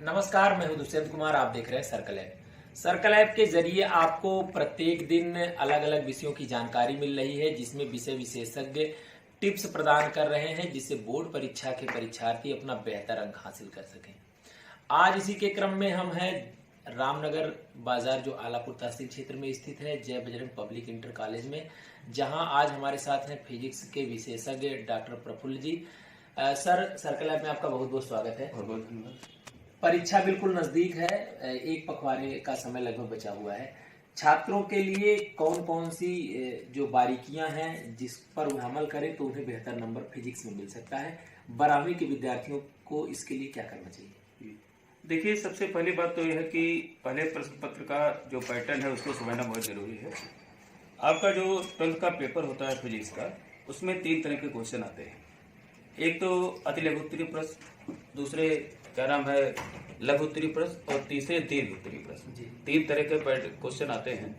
नमस्कार, मैं हूं दुष्यंत कुमार। आप देख रहे हैं सर्कल ऐप। सर्कल ऐप के जरिए आपको प्रत्येक दिन अलग अलग विषयों की जानकारी मिल रही है, जिसमें विषय विशेषज्ञ टिप्स प्रदान कर रहे हैं, जिससे बोर्ड परीक्षा के परीक्षार्थी अपना बेहतर अंक हासिल कर सकें। आज इसी के क्रम में हम हैं रामनगर बाजार, जो आलापुर तहसील क्षेत्र में स्थित है, जय बजरंग पब्लिक इंटर कॉलेज में, जहां आज हमारे साथ हैं फिजिक्स के विशेषज्ञ डॉक्टर प्रफुल्ल जी। सर, सर्कल ऐप में आपका बहुत बहुत स्वागत है। बहुत बहुत धन्यवाद। परीक्षा बिल्कुल नजदीक है, एक पखवाड़े का समय लगभग बचा हुआ है। छात्रों के लिए कौन कौन सी जो बारीकियां हैं जिस पर वो अमल करें तो उन्हें बेहतर नंबर फिजिक्स में मिल सकता है, 12वीं के विद्यार्थियों को इसके लिए क्या करना चाहिए? देखिए, सबसे पहली बात तो यह है कि पहले प्रश्न पत्र का जो पैटर्न है उसको समझना बहुत जरूरी है। आपका जो 12th का पेपर होता है फिजिक्स का, उसमें 3 तरह के क्वेश्चन आते हैं। एक तो अति लघु उत्तरीय प्रश्न, दूसरे क्या नाम है लघु उत्तरीय प्रश्न, और तीसरे दीर्घ उत्तरीय प्रश्न। 3 तरह के क्वेश्चन आते हैं।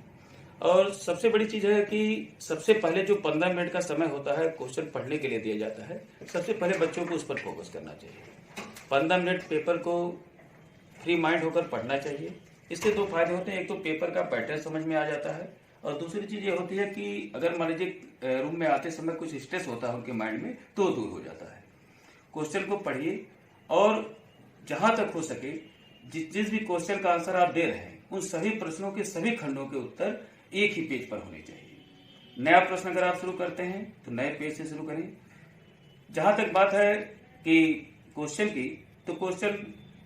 और सबसे बड़ी चीज है कि सबसे पहले जो 15 मिनट का समय होता है क्वेश्चन पढ़ने के लिए दिया जाता है, सबसे पहले बच्चों को उस पर फोकस करना चाहिए। 15 मिनट पेपर को फ्री माइंड होकर पढ़ना चाहिए। इसके 2 फायदे होते हैं। एक तो पेपर का पैटर्न समझ में आ जाता है, और दूसरी चीज ये होती है कि अगर मान लीजिए रूम में आते समय कुछ स्ट्रेस होता है उनके माइंड में, तो दूर हो जाता है। क्वेश्चन को पढ़िए, और जहां तक हो सके जिस भी क्वेश्चन का आंसर आप दे रहे हैं, उन सभी प्रश्नों के सभी खंडों के उत्तर एक ही पेज पर होने चाहिए। नया प्रश्न अगर आप शुरू करते हैं तो नए पेज से शुरू करें। जहां तक बात है कि क्वेश्चन की, तो क्वेश्चन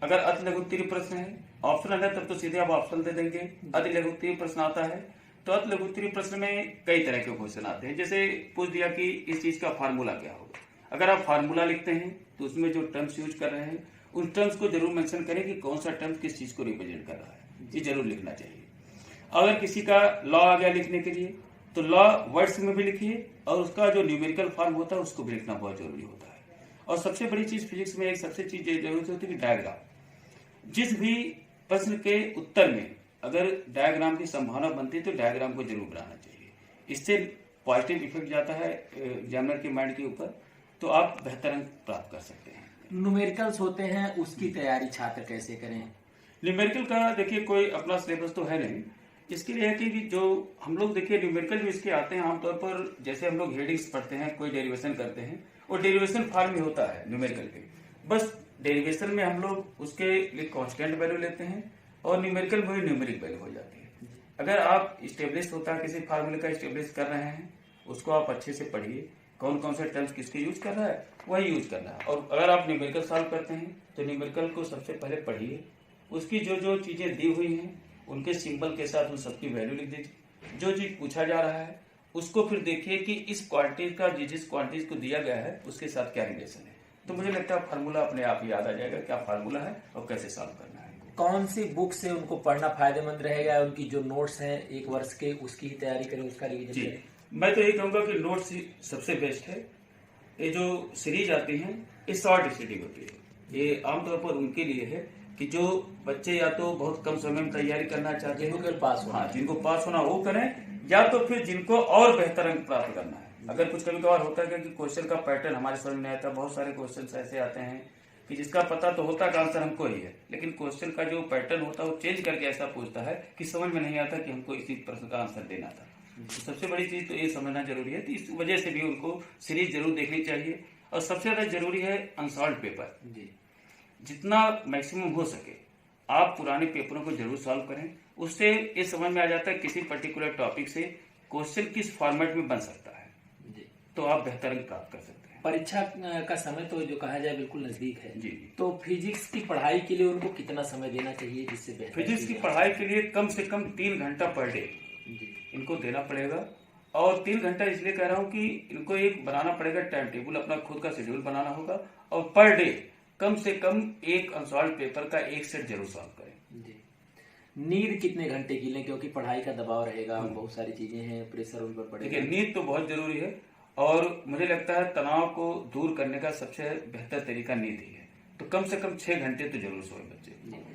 अगर अति लघु उत्तरीय प्रश्न है, ऑप्शनल है, तब तो सीधे आप ऑप्शनल दे देंगे। अति लघु उत्तरीय प्रश्न आता है तो अति लघु उत्तरीय प्रश्न में कई तरह के क्वेश्चन आते हैं। जैसे पूछ दिया कि इस चीज का फार्मूला क्या होगा। अगर आप फार्मूला लिखते हैं तो उसमें जो टर्म्स यूज कर रहे हैं उन टर्म्स को जरूर मेंशन करें कि कौन सा टर्म किस चीज को रिप्रेजेंट कर रहा है, ये जरूर लिखना चाहिए। अगर किसी का लॉ आ गया लिखने के लिए, तो लॉ वर्ड्स में भी लिखिए, और उसका जो न्यूमेरिकल फॉर्म होता है उसको भी लिखना बहुत जरूरी होता है। और सबसे बड़ी चीज फिजिक्स में एक सबसे चीज जरूरी होती है कि डायग्राम। जिस भी प्रश्न के उत्तर में अगर डायग्राम की संभावना बनती है तो डायग्राम को जरूर बनाना चाहिए। इससे पॉजिटिव इफेक्ट जाता है एग्जामिनर के माइंड के ऊपर, तो आप बेहतर अंक प्राप्त कर सकते हैं। न्यूमेरिकल्स होते हैं, उसकी तैयारी छात्र कैसे करें? न्यूमेरिकल का देखिए कोई अपना सिलेबस तो है नहीं। इसके लिए है कि जो हम लोग देखिए न्यूमेरिकल जो इसके आते हैं आमतौर पर, जैसे हम लोग हेडिंग्स पढ़ते हैं, कोई डेरिवेशन करते हैं, वो डेरिवेशन फॉर्म में होता है न्यूमेरिकल के। बस डेरिवेशन में हम लोग उसके लिए कांस्टेंट वैल्यू लेते हैं, और न्यूमेरिकल में न्यूमेरिक वैल्यू हो जाती है। अगर आप स्टेब्लिश होता है किसी फार्मूले का स्टेब्लिश कर रहे हैं, उसको आप अच्छे से पढ़िए, कौन कौन से टर्म्स किसके यूज कर रहा है वही यूज करना है। और अगर आप न्यूमेरिकल सॉल्व करते हैं तो न्यूमेरिकल को सबसे पहले पढ़िए, उसकी जो जो चीजें दी हुई हैं उनके सिंबल के साथ उन सबकी वैल्यू लिख दीजिए। जो चीज पूछा जा रहा है उसको फिर देखिए कि इस क्वांटिटी का जिस क्वांटिटी को दिया गया है उसके साथ क्या रिलेशन है। तो मुझे लगता है फार्मूला अपने आप ही याद आ जाएगा, क्या फार्मूला है और कैसे सॉल्व करना है। कौन सी बुक से उनको पढ़ना फायदेमंद रहेगा? उनकी जो नोट्स हैं 1 वर्ष के, उसकी ही तैयारी करें, उसका रिवीजन करें? मैं तो ये कहूंगा कि नोट्स सबसे बेस्ट है। ये जो सीरीज आती है ये शॉर्ट स्टडी होती है। ये आमतौर पर उनके लिए है कि जो बच्चे या तो बहुत कम समय में तैयारी करना चाहते हैं, जिनको पास होना, हाँ, जिनको पास होना वो करें, या तो फिर जिनको और बेहतर अंक प्राप्त करना है। अगर कुछ कभी कभार होता है कि क्वेश्चन का पैटर्न हमारे समझ में आता है, बहुत सारे क्वेश्चन ऐसे आते हैं कि जिसका पता तो होता है आंसर हमको ही है, लेकिन क्वेश्चन का जो पैटर्न होता है वो चेंज करके ऐसा पूछता है कि समझ में नहीं आता कि हमको इसी प्रश्न का आंसर देना था। तो सबसे बड़ी चीज तो ये समझना जरूरी है। तो इस वजह से भी उनको सीरीज जरूर देखनी चाहिए। और सबसे ज्यादा जरूरी है अनसॉल्व पेपर। जितना मैक्सिमम हो सके आप पुराने पेपरों को जरूर सॉल्व करें। उससे ये समझ में आ जाता है किसी पर्टिकुलर टॉपिक से क्वेश्चन किस फॉर्मेट में बन सकता है, तो आप बेहतर अंक प्राप्त कर सकते हैं। परीक्षा का समय तो जो कहा जाए बिल्कुल नजदीक है। जी। तो फिजिक्स की पढ़ाई के लिए उनको कितना समय देना चाहिए जिससे बेहतर? फिजिक्स की पढ़ाई के लिए कम से कम 3 घंटा पर डे इनको देना पड़ेगा। और 3 घंटा इसलिए कह रहा हूँ कि इनको एक बनाना पड़ेगा टाइम टेबल, अपना खुद का शेड्यूल बनाना होगा, और पर डे कम से कम एक अनसॉल्व पेपर का एक सेट जरूर सॉल्व करें। नींद कितने घंटे की लें, क्योंकि पढ़ाई का दबाव रहेगा, बहुत सारी चीजें हैं, प्रेशर उन पर पड़ेगा? देखिए, नींद तो बहुत जरूरी है, और मुझे लगता है तनाव को दूर करने का सबसे बेहतर तरीका नींद ही है। तो कम से कम 6 घंटे तो जरूर सोए बच्चे।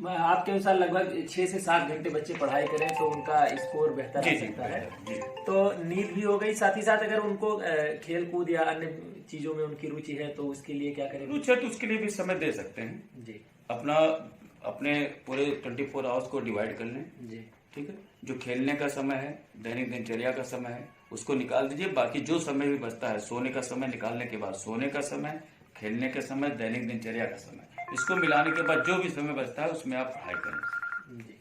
आपके अनुसार लगभग 6 से 7 घंटे बच्चे पढ़ाई करें तो उनका स्कोर बेहतर हो सकता है। तो नींद भी हो गई, साथ ही साथ अगर उनको खेल कूद या अन्य चीजों में उनकी रुचि है तो उसके लिए क्या करें? रुचि है तो उसके लिए भी समय दे सकते हैं जी अपना, अपने पूरे 24 आवर्स को डिवाइड कर लें। जी ठीक है, जो खेलने का समय है, दैनिक दिनचर्या का समय है, उसको निकाल दीजिए। बाकी जो समय भी बचता है, सोने का समय निकालने के बाद सोने का समय, खेलने का समय, दैनिक दिनचर्या का समय, इसको मिलाने के बाद जो भी समय बचता है उसमें आप पढ़ाई करें। जी।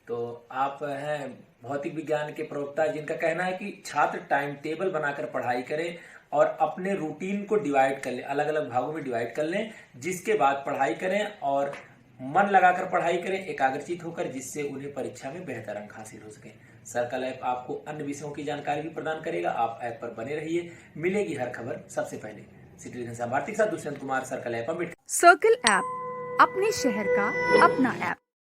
तो आप हैं भौतिक विज्ञान के प्रवक्ता जिनका कहना है कि छात्र टाइम टेबल बनाकर पढ़ाई करें और अपने रूटीन को डिवाइड कर लें, अलग अलग भागों में डिवाइड कर लें, जिसके बाद पढ़ाई करें और मन लगाकर पढ़ाई करें, एकाग्रचित होकर, जिससे उन्हें परीक्षा में बेहतर अंक हासिल हो सके। सर्कल ऐप आपको अन्य विषयों की जानकारी भी प्रदान करेगा। आप ऐप पर बने रहिए, मिलेगी हर खबर सबसे पहले। सिटी के साथ Dushyant Kumar, circle app. Circle app, अपने शहर का अपना ऐप।